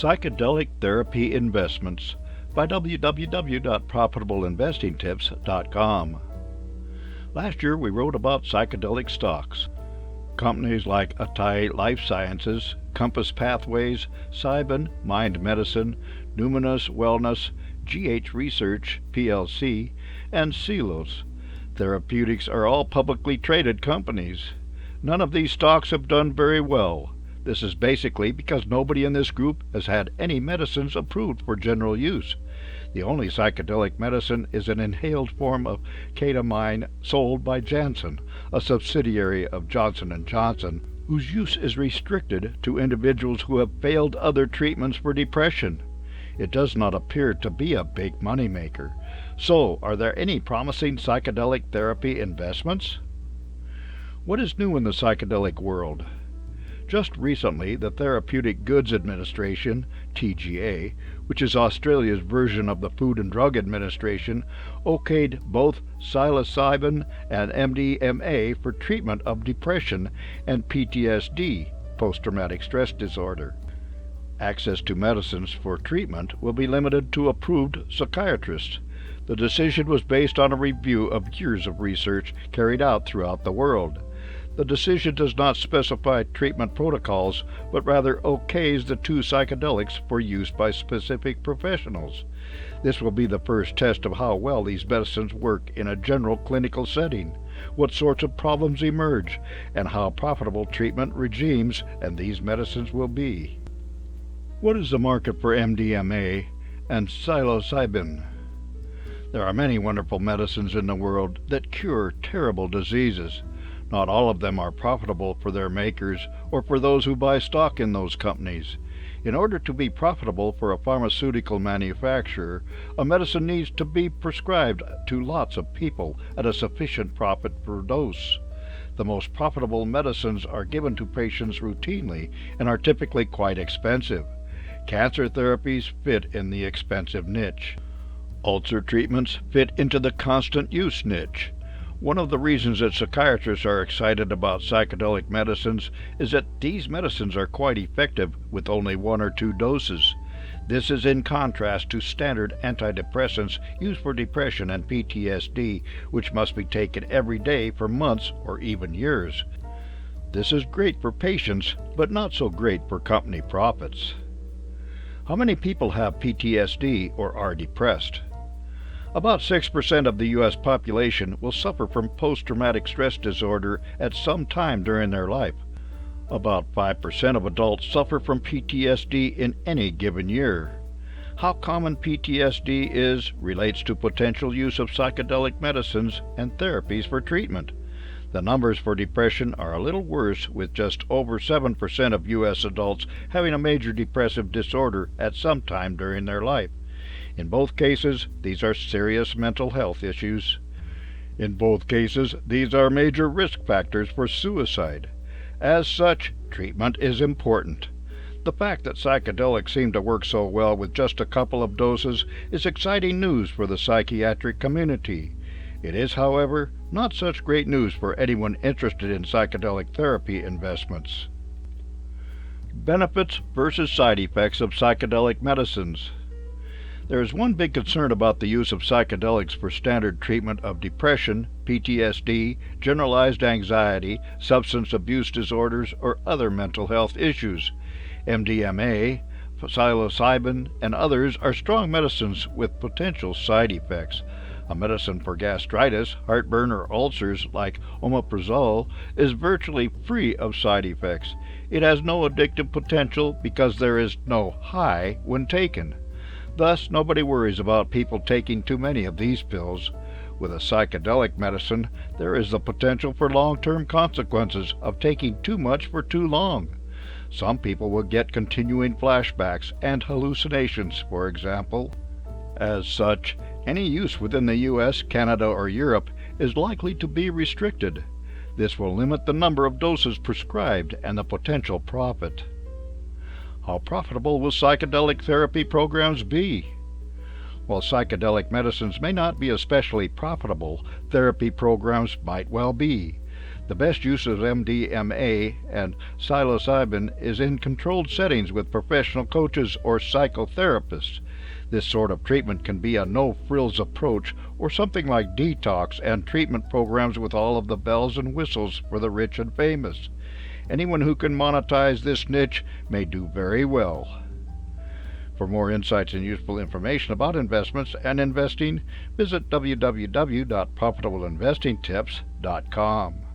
Psychedelic Therapy Investments by www.profitableinvestingtips.com. Last year we wrote about psychedelic stocks. Companies like Atai Life Sciences, Compass Pathways, Cybin, Mind Medicine, Numinus Wellness, Research PLC, and Seelos Therapeutics are all publicly traded companies. None of these stocks have done very well. This is basically because nobody in this group has had any medicines approved for general use. The only psychedelic medicine is an inhaled form of ketamine sold by Jansen, a subsidiary of Johnson & Johnson, whose use is restricted to individuals who have failed other treatments for depression. It does not appear to be a big moneymaker. So, are there any promising psychedelic therapy investments? What is new in the psychedelic world? Just recently, the Therapeutic Goods Administration, TGA, which is Australia's version of the Food and Drug Administration, okayed both psilocybin and MDMA for treatment of depression and PTSD, post-traumatic stress disorder. Access to medicines for treatment will be limited to approved psychiatrists. The decision was based on a review of years of research carried out throughout the world. The decision does not specify treatment protocols, but rather okays the two psychedelics for use by specific professionals. This will be the first test of how well these medicines work in a general clinical setting, what sorts of problems emerge, and how profitable treatment regimes and these medicines will be. What is the market for MDMA and psilocybin? There are many wonderful medicines in the world that cure terrible diseases. Not all of them are profitable for their makers or for those who buy stock in those companies. In order to be profitable for a pharmaceutical manufacturer, a medicine needs to be prescribed to lots of people at a sufficient profit per dose. The most profitable medicines are given to patients routinely and are typically quite expensive. Cancer therapies fit in the expensive niche. Ulcer treatments fit into the constant use niche. One of the reasons that psychiatrists are excited about psychedelic medicines is that these medicines are quite effective with only 1 or 2 doses. This is in contrast to standard antidepressants used for depression and PTSD, which must be taken every day for months or even years. This is great for patients, but not so great for company profits. How many people have PTSD or are depressed? About 6% of the U.S. population will suffer from post-traumatic stress disorder at some time during their life. About 5% of adults suffer from PTSD in any given year. How common PTSD is relates to potential use of psychedelic medicines and therapies for treatment. The numbers for depression are a little worse, with just over 7% of U.S. adults having a major depressive disorder at some time during their life. In both cases, these are serious mental health issues. In both cases, these are major risk factors for suicide. As such, treatment is important. The fact that psychedelics seem to work so well with just a couple of doses is exciting news for the psychiatric community. It is, however, not such great news for anyone interested in psychedelic therapy investments. Benefits versus side effects of psychedelic medicines. There is one big concern about the use of psychedelics for standard treatment of depression, PTSD, generalized anxiety, substance abuse disorders, or other mental health issues. MDMA, psilocybin, and others are strong medicines with potential side effects. A medicine for gastritis, heartburn, or ulcers like omeprazole is virtually free of side effects. It has no addictive potential because there is no high when taken. Thus, nobody worries about people taking too many of these pills. With a psychedelic medicine, there is the potential for long-term consequences of taking too much for too long. Some people will get continuing flashbacks and hallucinations, for example. As such, any use within the U.S., Canada, or Europe is likely to be restricted. This will limit the number of doses prescribed and the potential profit. How profitable will psychedelic therapy programs be? While psychedelic medicines may not be especially profitable, therapy programs might well be. The best use of MDMA and psilocybin is in controlled settings with professional coaches or psychotherapists. This sort of treatment can be a no-frills approach or something like detox and treatment programs with all of the bells and whistles for the rich and famous. Anyone who can monetize this niche may do very well. For more insights and useful information about investments and investing, visit www.profitableinvestingtips.com.